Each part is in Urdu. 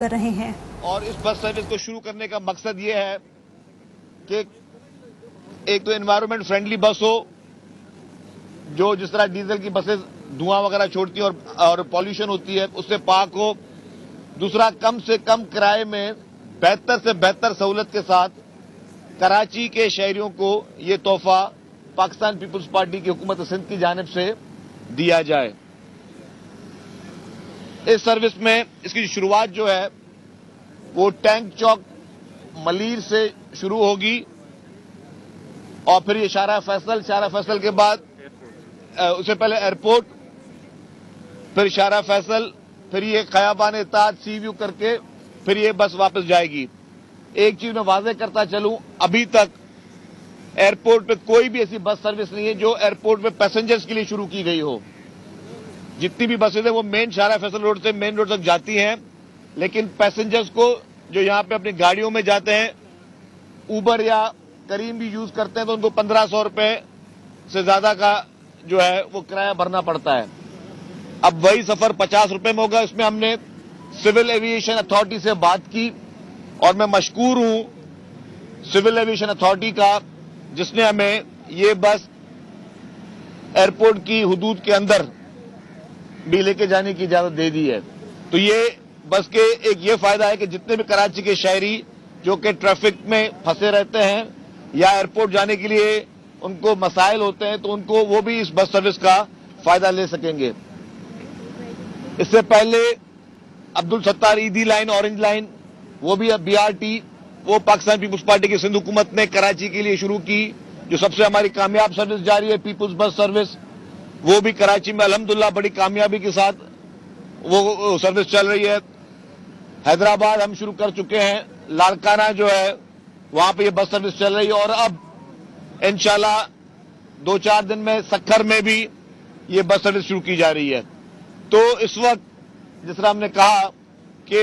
کر رہے ہیں اور اس بس سروس کو شروع کرنے کا مقصد یہ ہے کہ ایک تو انوائرمنٹ فرینڈلی بس ہو، جو جس طرح ڈیزل کی بسیں دھواں وغیرہ چھوڑتی ہیں اور پالیوشن ہوتی ہے اس سے پاک ہو۔ دوسرا، کم سے کم کرائے میں بہتر سے بہتر سہولت کے ساتھ کراچی کے شہریوں کو یہ تحفہ پاکستان پیپلز پارٹی کی حکومت سندھ کی جانب سے دیا جائے۔ اس سروس میں اس کی شروعات جو ہے وہ ٹینک چوک ملیر سے شروع ہوگی اور پھر یہ شارع فیصل کے بعد اس سے پہلے ایئرپورٹ، پھر شارع فیصل، پھر یہ خیابان اتحاد سی ویو کر کے پھر یہ بس واپس جائے گی۔ ایک چیز میں واضح کرتا چلوں، ابھی تک ایئرپورٹ پہ کوئی بھی ایسی بس سروس نہیں ہے جو ایئرپورٹ پہ پیسنجرز کے لیے شروع کی گئی ہو۔ جتنی بھی بسیں ہیں وہ مین شارع فیصل روڈ سے مین روڈ تک جاتی ہیں، لیکن پیسنجرز کو جو یہاں پہ اپنی گاڑیوں میں جاتے ہیں، اوبر یا کریم بھی یوز کرتے ہیں، تو ان کو 1500 روپے سے زیادہ کا جو ہے وہ کرایہ بھرنا پڑتا ہے۔ اب وہی سفر 50 روپے میں ہوگا۔ اس میں ہم نے سول ایویشن اتھارٹی سے بات کی اور میں مشکور ہوں سول ایویشن اتھارٹی کا، جس نے ہمیں یہ بس ایئرپورٹ کی حدود کے اندر بھی لے کے جانے کی اجازت دے دی ہے۔ تو یہ بس کے ایک یہ فائدہ ہے کہ جتنے بھی کراچی کے شہری جو کہ ٹریفک میں پھنسے رہتے ہیں یا ایئرپورٹ جانے کے لیے ان کو مسائل ہوتے ہیں، تو ان کو وہ بھی اس بس سروس کا فائدہ لے سکیں گے۔ اس سے پہلے عبدالستار ایدی لائن، اورنج لائن، وہ بھی اب BRT، وہ پاکستان پیپلز پارٹی کی سندھ حکومت نے کراچی کے لیے شروع کی، جو سب سے ہماری کامیاب سروس جاری ہے پیپلز بس سروس، وہ بھی کراچی میں الحمدللہ بڑی کامیابی کے ساتھ وہ سروس چل رہی ہے۔ حیدرآباد ہم شروع کر چکے ہیں، لاڑکانہ جو ہے وہاں پہ یہ بس سروس چل رہی ہے، اور اب انشاءاللہ 2-4 دن میں سکھر میں بھی یہ بس سروس شروع کی جا رہی ہے۔ تو اس وقت جس طرح ہم نے کہا کہ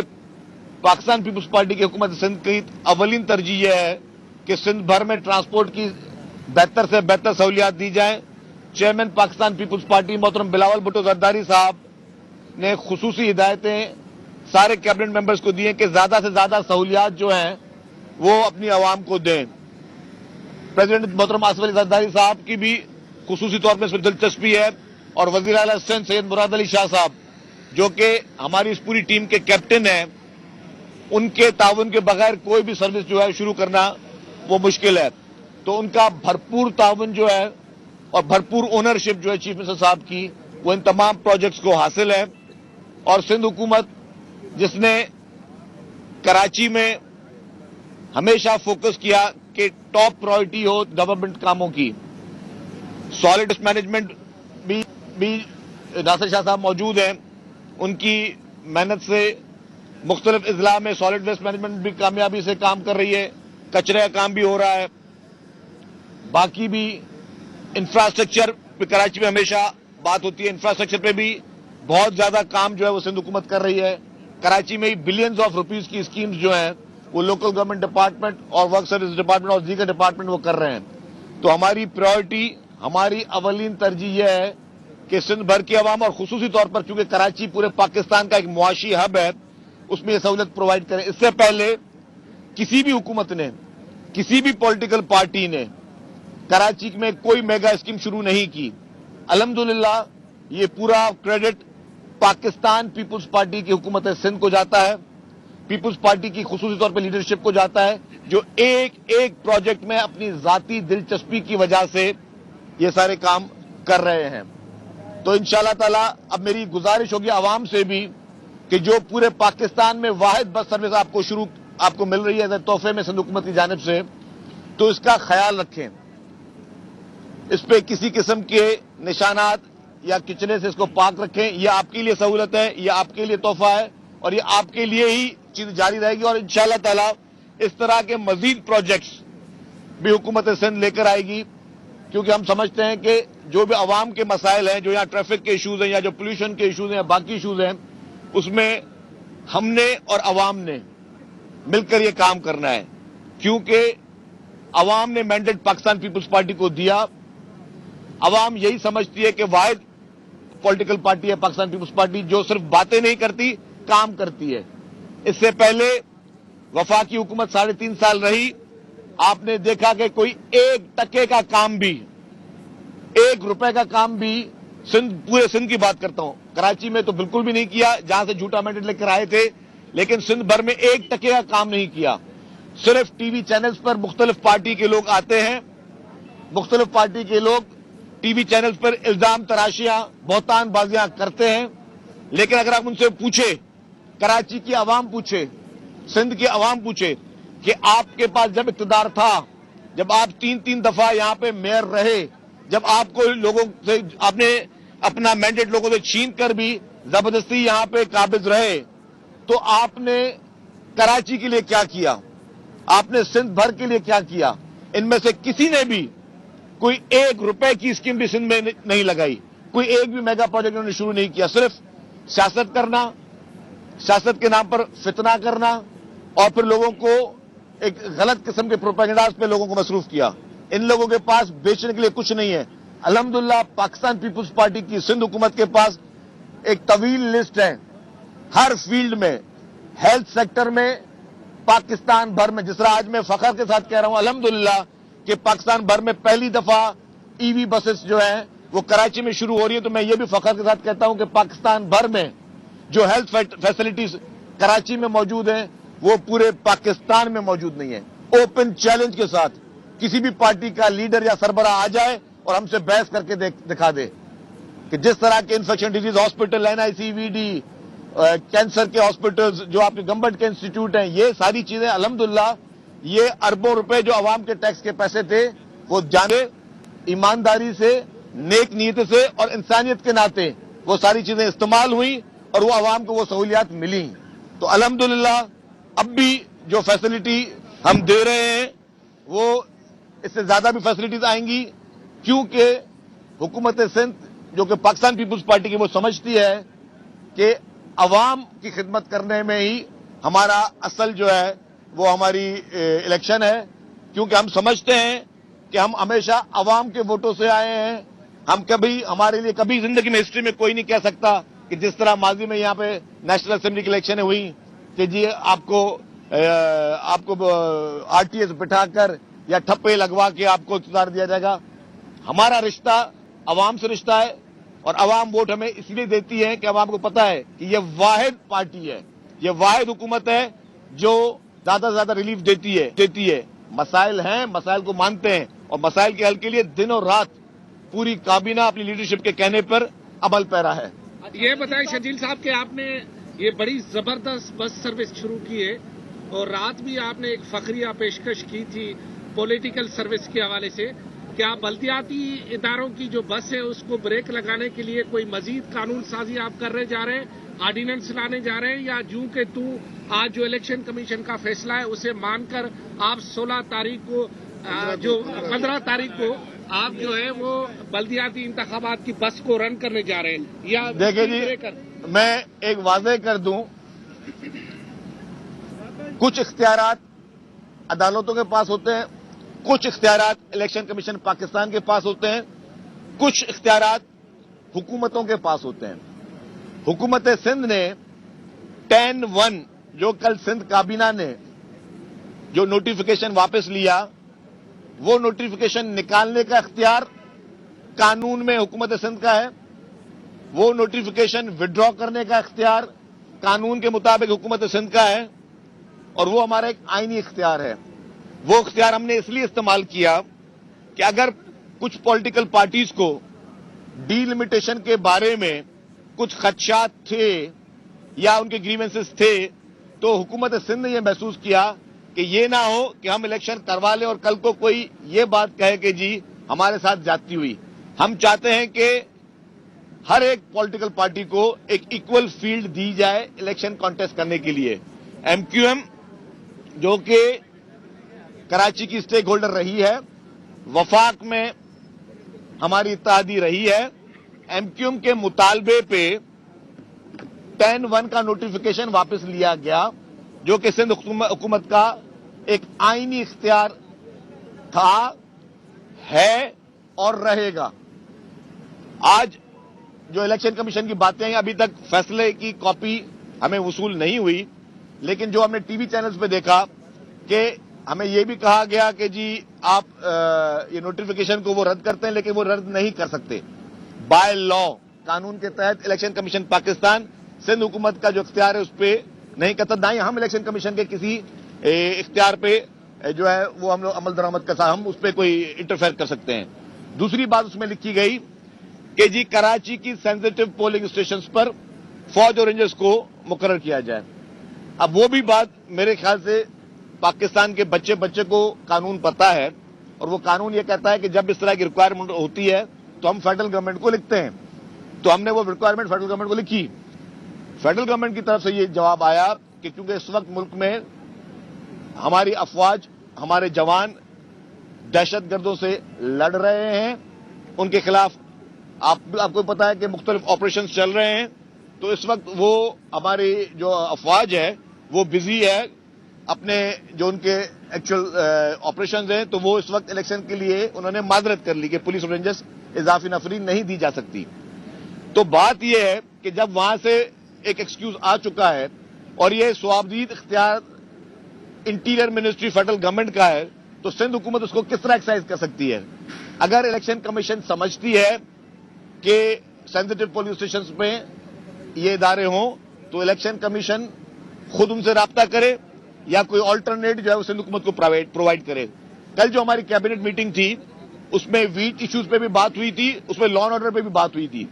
پاکستان پیپلز پارٹی کی حکومت سندھ کی اولین ترجیح یہ ہے کہ سندھ بھر میں ٹرانسپورٹ کی بہتر سے بہتر سہولیات دی جائیں۔ چیئرمین پاکستان پیپلز پارٹی محترم بلاول بھٹو زرداری صاحب نے خصوصی ہدایتیں سارے کیبنٹ ممبرز کو دی ہیں کہ زیادہ سے زیادہ سہولیات جو ہیں وہ اپنی عوام کو دیں۔ پریزیڈنٹ محترم آصف علی زرداری صاحب کی بھی خصوصی طور پر اس میں دلچسپی ہے، اور وزیر اعلیٰ سندھ سید مراد علی شاہ صاحب جو کہ ہماری اس پوری ٹیم کے کیپٹن ہیں، ان کے تعاون کے بغیر کوئی بھی سروس جو ہے شروع کرنا وہ مشکل ہے۔ تو ان کا بھرپور تعاون جو ہے اور بھرپور اونرشپ جو ہے چیف منسٹر صاحب کی، وہ ان تمام پروجیکٹس کو حاصل ہے۔ اور سندھ حکومت جس نے کراچی میں ہمیشہ فوکس کیا کہ ٹاپ پرائرٹی ہو گورنمنٹ کاموں کی، سالڈ ویسٹ مینجمنٹ بھی ناصر شاہ صاحب موجود ہیں، ان کی محنت سے مختلف اضلاع میں سالڈ ویسٹ مینجمنٹ بھی کامیابی سے کام کر رہی ہے، کچرے کا کام بھی ہو رہا ہے۔ باقی بھی انفراسٹرکچر پہ کراچی میں ہمیشہ بات ہوتی ہے، انفراسٹرکچر پہ بھی بہت زیادہ کام جو ہے وہ سندھ حکومت کر رہی ہے۔ کراچی میں ہی بلینز آف روپیز کی اسکیمز جو ہیں وہ لوکل گورنمنٹ ڈپارٹمنٹ اور ورک سروس ڈپارٹمنٹ اور دیگر ڈپارٹمنٹ وہ کر رہے ہیں۔ تو ہماری پرائرٹی، ہماری اولین ترجیح یہ ہے کہ سندھ بھر کی عوام، اور خصوصی طور پر چونکہ کراچی پورے پاکستان کا ایک معاشی ہب ہے، اس میں یہ سہولت پرووائڈ کریں۔ اس سے پہلے کسی بھی حکومت نے، کسی بھی پولیٹیکل پارٹی نے کراچی میں کوئی میگا اسکیم شروع نہیں کی۔ الحمدللہ یہ پورا کریڈٹ پاکستان پیپلز پارٹی کی حکومت سندھ کو جاتا ہے، پیپلز پارٹی کی خصوصی طور پر لیڈرشپ کو جاتا ہے، جو ایک ایک پروجیکٹ میں اپنی ذاتی دلچسپی کی وجہ سے یہ سارے کام کر رہے ہیں۔ تو انشاءاللہ تعالی اب میری گزارش ہوگی عوام سے بھی کہ جو پورے پاکستان میں واحد بس سروس آپ کو مل رہی ہے تحفے میں سندھ حکومت کی جانب سے، تو اس کا خیال رکھیں، اس پہ کسی قسم کے نشانات یا کچرے سے اس کو پاک رکھیں۔ یہ آپ کے لیے سہولت ہے، یہ آپ کے لیے تحفہ ہے، اور یہ آپ کے لیے ہی چیز جاری رہے گی۔ اور انشاءاللہ تعالی اس طرح کے مزید پروجیکٹس بھی حکومت سندھ لے کر آئے گی، کیونکہ ہم سمجھتے ہیں کہ جو بھی عوام کے مسائل ہیں، جو یہاں ٹریفک کے ایشوز ہیں یا جو پولوشن کے ایشوز ہیں یا باقی ایشوز ہیں، اس میں ہم نے اور عوام نے مل کر یہ کام کرنا ہے، کیونکہ عوام نے مینڈیٹ پاکستان پیپلز پارٹی کو دیا۔ عوام یہی سمجھتی ہے کہ واحد پولیٹیکل پارٹی ہے پاکستان پیپلز پارٹی جو صرف باتیں نہیں کرتی، کام کرتی ہے۔ اس سے پہلے وفاقی حکومت 3.5 سال رہی. آپ نے دیکھا کہ کوئی 1 ٹکے کا کام بھی، 1 روپے کا کام بھی پورے سندھ کی بات کرتا ہوں، کراچی میں تو بالکل بھی نہیں کیا جہاں سے جھوٹا مینڈیٹ لے کر آئے تھے، لیکن سندھ بھر میں 1 ٹکے کا کام نہیں کیا. صرف ٹی وی چینلز پر مختلف پارٹی کے لوگ آتے ہیں، مختلف پارٹی کے لوگ ٹی وی چینلز پر الزام تراشیاں، بہتان بازیاں کرتے ہیں. لیکن اگر آپ ان سے پوچھے، کراچی کی عوام پوچھے، سندھ کی عوام پوچھے کہ آپ کے پاس جب اقتدار تھا، جب آپ 3 دفعہ یہاں پہ میئر رہے، جب آپ کو لوگوں سے، آپ نے اپنا مینڈیٹ لوگوں سے چھین کر بھی زبردستی یہاں پہ قابض رہے، تو آپ نے کراچی کے لیے کیا کیا؟ آپ نے سندھ بھر کے لیے کیا کیا؟ ان میں سے کسی نے بھی کوئی 1 روپے کی اسکیم بھی سندھ میں نہیں لگائی، کوئی ایک بھی میگا پروجیکٹ انہوں نے شروع نہیں کیا. صرف سیاست کرنا، سیاست کے نام پر فتنہ کرنا، اور پھر لوگوں کو ایک غلط قسم کے پروپیگنڈاز پہ لوگوں کو مصروف کیا. ان لوگوں کے پاس بیچنے کے لیے کچھ نہیں ہے. الحمدللہ پاکستان پیپلز پارٹی کی سندھ حکومت کے پاس ایک طویل لسٹ ہے، ہر فیلڈ میں، ہیلتھ سیکٹر میں، پاکستان بھر میں. جس طرح آج میں فخر کے ساتھ کہہ رہا ہوں الحمدللہ کہ پاکستان بھر میں پہلی دفعہ ای وی بسز جو ہیں وہ کراچی میں شروع ہو رہی ہیں، تو میں یہ بھی فخر کے ساتھ کہتا ہوں کہ پاکستان بھر میں جو ہیلتھ فیسلٹیز کراچی میں موجود ہیں وہ پورے پاکستان میں موجود نہیں ہیں. اوپن چیلنج کے ساتھ کسی بھی پارٹی کا لیڈر یا سربراہ آ جائے اور ہم سے بحث کر کے دکھا دے کہ جس طرح کے infection disease hospital, NICVD، cancer کے ہاسپٹلز، جو آپ کے گورنمنٹ کے انسٹیٹیوٹ ہیں، یہ ساری چیزیں الحمدللہ یہ اربوں روپے جو عوام کے ٹیکس کے پیسے تھے وہ جانے ایمانداری سے، نیک نیت سے اور انسانیت کے ناطے وہ ساری چیزیں استعمال ہوئی اور وہ عوام کو وہ سہولیات ملی. تو الحمدللہ اب بھی جو فیسلٹی ہم دے رہے ہیں وہ اس سے زیادہ بھی فیسلٹیز آئیں گی، کیونکہ حکومت سندھ جو کہ پاکستان پیپلز پارٹی کی وہ سمجھتی ہے کہ عوام کی خدمت کرنے میں ہی ہمارا اصل جو ہے وہ ہماری الیکشن ہے. کیونکہ ہم سمجھتے ہیں کہ ہم ہمیشہ عوام کے ووٹوں سے آئے ہیں. ہم کبھی، ہمارے لیے کبھی زندگی میں ہسٹری میں کوئی نہیں کہہ سکتا کہ جس طرح ماضی میں یہاں پہ نیشنل اسمبلی کی الیکشنیں ہوئی کہ جی آپ کو RTS بٹھا کر یا ٹھپے لگوا کے آپ کو اقتدار دیا جائے گا. ہمارا رشتہ عوام سے رشتہ ہے، اور عوام ووٹ ہمیں اس لیے دیتی ہے کہ عوام کو پتا ہے کہ یہ واحد پارٹی ہے، یہ واحد حکومت ہے جو زیادہ سے زیادہ ریلیف دیتی ہے. مسائل ہیں، مسائل کو مانتے ہیں، اور مسائل کے حل کے لیے دن اور رات پوری کابینہ اپنی لیڈرشپ کے کہنے پر عمل پیرا ہے. یہ بتائیں شرجیل صاحب کہ آپ نے یہ بڑی زبردست بس سروس شروع کی ہے، اور رات بھی آپ نے ایک فخریہ پیشکش کی تھی پولیٹیکل سروس کے حوالے سے. کیا بلدیاتی اداروں کی جو بس ہے اس کو بریک لگانے کے لیے کوئی مزید قانون سازی آپ کرنے جا رہے ہیں، آرڈیننس لانے جا رہے ہیں، یا جو کہ آج جو الیکشن کمیشن کا فیصلہ ہے اسے مان کر آپ 15 تاریخ کو آپ جو ہے وہ بلدیاتی انتخابات کی بس کو رن کرنے جا رہے ہیں؟ یا دیکھیں جی، میں ایک واضح کر دوں، کچھ اختیارات عدالتوں کے پاس ہوتے ہیں، کچھ اختیارات الیکشن کمیشن پاکستان کے پاس ہوتے ہیں، کچھ اختیارات حکومتوں کے پاس ہوتے ہیں. حکومت سندھ نے 10-1 جو کل سندھ کابینہ نے جو نوٹیفیکیشن واپس لیا، وہ نوٹیفیکیشن نکالنے کا اختیار قانون میں حکومت سندھ کا ہے، وہ نوٹیفیکیشن وڈرا کرنے کا اختیار قانون کے مطابق حکومت سندھ کا ہے، اور وہ ہمارا ایک آئینی اختیار ہے. وہ اختیار ہم نے اس لیے استعمال کیا کہ اگر کچھ پولیٹیکل پارٹیز کو ڈی لمیٹیشن کے بارے میں کچھ خدشات تھے یا ان کے گریونسز تھے، تو حکومت سندھ نے یہ محسوس کیا کہ یہ نہ ہو کہ ہم الیکشن کروا لیں اور کل کو کوئی یہ بات کہے کہ جی ہمارے ساتھ جاتی ہوئی. ہم چاہتے ہیں کہ ہر ایک پولیٹیکل پارٹی کو ایک ایکول فیلڈ دی جائے الیکشن کانٹیسٹ کرنے کے لیے. MQM جو کہ کراچی کی اسٹیک ہولڈر رہی ہے، وفاق میں ہماری اتحادی رہی ہے، MQM کے مطالبے پہ 10-1 کا نوٹیفیکیشن واپس لیا گیا، جو کہ سندھ حکومت کا ایک آئینی اختیار تھا، ہے اور رہے گا. آج جو الیکشن کمیشن کی باتیں ہیں، ابھی تک فیصلے کی کاپی ہمیں وصول نہیں ہوئی، لیکن جو ہم نے ٹی وی چینلز پہ دیکھا کہ ہمیں یہ بھی کہا گیا کہ جی آپ یہ نوٹیفیکیشن کو وہ رد کرتے ہیں لیکن وہ رد نہیں کر سکتے بائی لا، قانون کے تحت الیکشن کمیشن پاکستان سندھ حکومت کا جو اختیار ہے اس پہ نہیں کرتا، نہ ہی ہم الیکشن کمیشن کے کسی اختیار پہ جو ہے وہ ہم لوگ عمل درآمد کا ہم اس پہ کوئی انٹرفیئر کر سکتے ہیں۔ دوسری بات اس میں لکھی گئی کہ جی کراچی کی سینسٹیو پولنگ اسٹیشنز پر فوج اور رینجرز کو مقرر کیا جائے۔ اب وہ بھی بات میرے خیال سے پاکستان کے بچے کو قانون پتا ہے، اور وہ قانون یہ کہتا ہے کہ جب اس طرح کی ریکوائرمنٹ ہوتی ہے تو ہم فیڈرل گورنمنٹ کو لکھتے ہیں، تو ہم نے وہ ریکوائرمنٹ فیڈرل گورنمنٹ کو لکھی۔ فیڈرل گورنمنٹ کی طرف سے یہ جواب آیا کہ کیونکہ اس وقت ملک میں ہماری افواج، ہمارے جوان دہشت گردوں سے لڑ رہے ہیں، ان کے خلاف آپ کو پتا ہے کہ مختلف آپریشنز چل رہے ہیں، تو اس وقت وہ ہماری جو افواج ہے وہ بزی ہے اپنے جو ان کے ایکچوئل آپریشنز ہیں، تو وہ اس وقت الیکشن کے لیے انہوں نے معذرت کر لی کہ پولیس اور رینجرز اضافی نفری نہیں دی جا سکتی۔ تو بات یہ ہے کہ جب وہاں سے ایک ایکسکیوز آ چکا ہے اور یہ سوابدید اختیار انٹیریئر منسٹری فیڈرل گورنمنٹ کا ہے، تو سندھ حکومت اس کو کس طرح ایکسرسائز کر سکتی ہے؟ اگر الیکشن کمیشن سمجھتی ہے کہ سینسٹیو پولنگ اسٹیشنز پہ یہ ادارے ہوں تو الیکشن کمیشن خود ان سے رابطہ کرے یا کوئی آلٹرنیٹ جو ہے وہ سندھ حکومت کو پرووائڈ کرے۔ کل جو ہماری کیبنٹ میٹنگ تھی اس میں ویٹ ایشوز پہ بھی بات ہوئی تھی، اس میں لا اینڈ آرڈر پہ بھی بات ہوئی تھی۔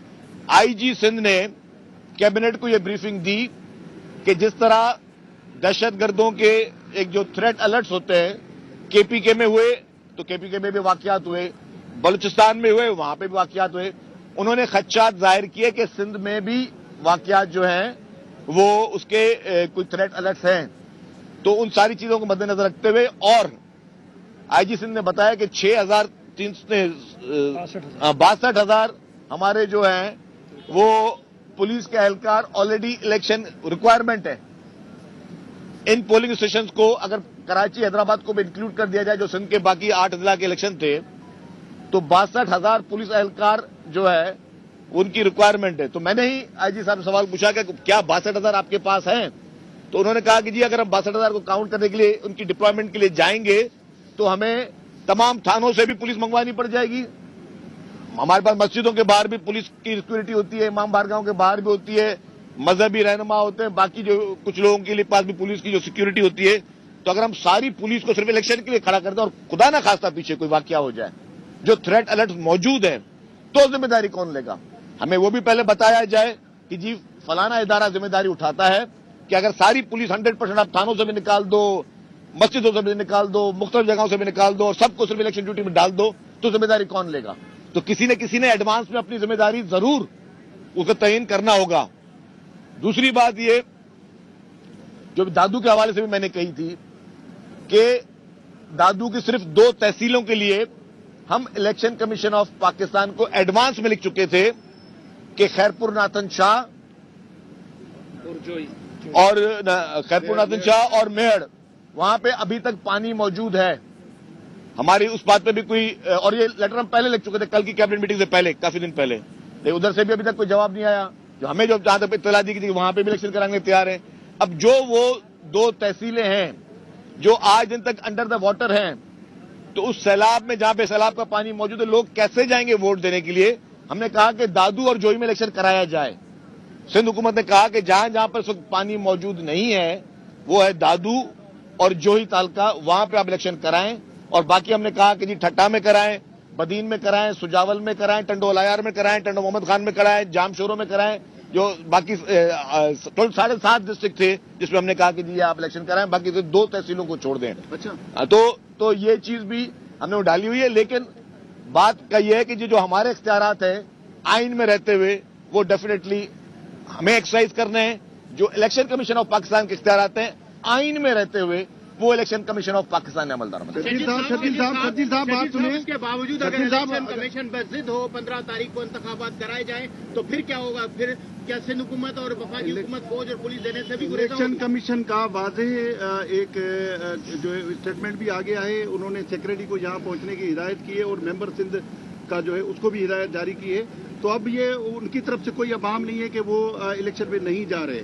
آئی جی سندھ نے کیبنٹ کو یہ بریفنگ دی کہ جس طرح دہشت گردوں کے ایک جو تھریٹ الرٹس ہوتے ہیں کے پی کے میں ہوئے تو کے پی کے میں بھی واقعات ہوئے، بلوچستان میں ہوئے وہاں پہ بھی واقعات ہوئے، انہوں نے خدشات ظاہر کیے کہ سندھ میں بھی واقعات جو ہیں وہ اس کے کوئی تھریٹ الرٹس ہیں، تو ان ساری چیزوں کو مد نظر رکھتے ہوئے اور آئی جی سندھ نے بتایا کہ 62,000 ہمارے جو ہیں وہ پولیس کے اہلکار آلریڈی الیکشن ریکوائرمنٹ ہے۔ ان پولنگ اسٹیشنز کو اگر کراچی حیدرآباد کو بھی انکلوڈ کر دیا جائے جو سندھ کے باقی 8 اضلاع کے الیکشن تھے تو 62,000 پولیس اہلکار جو ہے ان کی ریکوائرمنٹ ہے۔ تو میں نے ہی آئی جی صاحب سے سوال پوچھا کہ کیا 62,000 آپ کے پاس ہیں؟ تو انہوں نے کہا کہ جی اگر ہم 62,000 کو کاؤنٹ کرنے کے لیے ان کی ڈپلائمنٹ کے لیے جائیں گے تو ہمیں تمام تھانوں سے بھی پولیس منگوانی پڑ جائے گی، ہمارے پاس مسجدوں کے باہر بھی پولیس کی سیکورٹی ہوتی ہے، امام بارگاہوں کے باہر بھی ہوتی ہے، مذہبی رہنما ہوتے ہیں، باقی جو کچھ لوگوں کے لیے پاس بھی پولیس کی جو سیکورٹی ہوتی ہے، تو اگر ہم ساری پولیس کو صرف الیکشن کے لیے کھڑا کر دیں اور خدا نہ خواستہ پیچھے کوئی واقعہ ہو جائے جو تھریٹ الرٹ موجود ہے تو ذمہ داری کون لے گا؟ ہمیں وہ بھی پہلے بتایا جائے کہ جی فلانا ادارہ ذمہ داری اٹھاتا ہے کہ اگر ساری پولیس 100% آپ تھانوں سے بھی نکال دو، مسجدوں سے بھی نکال دو، مختلف جگہوں سے بھی نکال دو اور سب کو صرف الیکشن ڈیوٹی میں ڈال دو تو ذمہ داری کون لے گا؟ تو کسی نے ایڈوانس میں اپنی ذمہ داری ضرور اس کو تعین کرنا ہوگا۔ دوسری بات یہ جو دادو کے حوالے سے بھی میں نے کہی تھی کہ دادو کی صرف 2 تحصیلوں کے لیے ہم الیکشن کمیشن آف پاکستان کو ایڈوانس میں لکھ چکے تھے کہ خیرپور ناتن شاہ اور خیرپور ناتن شاہ اور میڑ وہاں پہ ابھی تک پانی موجود ہے۔ ہماری اس بات پہ بھی کوئی اور یہ لیٹر ہم پہلے لکھ چکے تھے کل کی کیبنٹ میٹنگ سے پہلے کافی دن پہلے، لیکن ادھر سے بھی ابھی تک کوئی جواب نہیں آیا، جو ہمیں جو جہاں تک اطلاع دی گئی تھی وہاں پہ بھی الیکشن کرانے تیار ہیں۔ اب جو وہ 2 تحصیلیں ہیں جو آج دن تک انڈر دا واٹر ہیں تو اس سیلاب میں جہاں پہ سیلاب کا پانی موجود ہے لوگ کیسے جائیں گے ووٹ دینے کے لیے؟ ہم نے کہا کہ دادو اور جوئی میں الیکشن کرایا جائے۔ سندھ حکومت نے کہا کہ جہاں پر اس وقت پانی موجود نہیں ہے وہ ہے دادو اور جوہی تعلقہ، وہاں پہ آپ الیکشن کرائیں، اور باقی ہم نے کہا کہ جی ٹھٹا میں کرائیں، بدین میں کرائیں، سجاول میں کرائیں، ٹنڈو الایار میں کرائیں، ٹنڈو محمد خان میں کرائیں، جام شوروں میں کرائیں، جو باقی 7.5 ڈسٹرکٹ تھے جس میں ہم نے کہا کہ جی آپ الیکشن کرائیں، باقی 2 تحصیلوں کو چھوڑ دیں۔ اچھا تو یہ چیز بھی ہم نے ڈالی ہوئی ہے، لیکن بات کا یہ ہے کہ جو ہمارے اختیارات ہیں آئین میں رہتے ہوئے وہ ڈیفینیٹلی ہمیں ایکسرسائز کرنے ہیں، جو الیکشن کمیشن آف پاکستان کے اختیارات ہیں آئین میں رہتے ہوئے وہ الیکشن کمیشن آف پاکستان نے عمل درآمد۔ شکیل صاحب بات سنیں، اس کے باوجود اگر الیکشن کمیشن پر ضد ہو 15 تاریخ کو انتخابات کرائے جائیں تو پھر کیا ہوگا؟ پھر کیا سندھ حکومت اور وفاقی حکومت فوج اور پولیس دینے سے بھی الیکشن کمیشن کا واضح ایک جو اسٹیٹمنٹ بھی آ گیا ہے، انہوں نے سیکرٹری کو یہاں پہنچنے کی ہدایت کی ہے اور ممبر سندھ کا جو ہے اس کو بھی ہدایت جاری کی ہے، تو اب یہ ان کی طرف سے کوئی ابہام نہیں ہے کہ وہ الیکشن میں نہیں جا رہے۔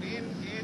10A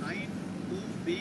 9(2)B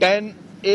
10A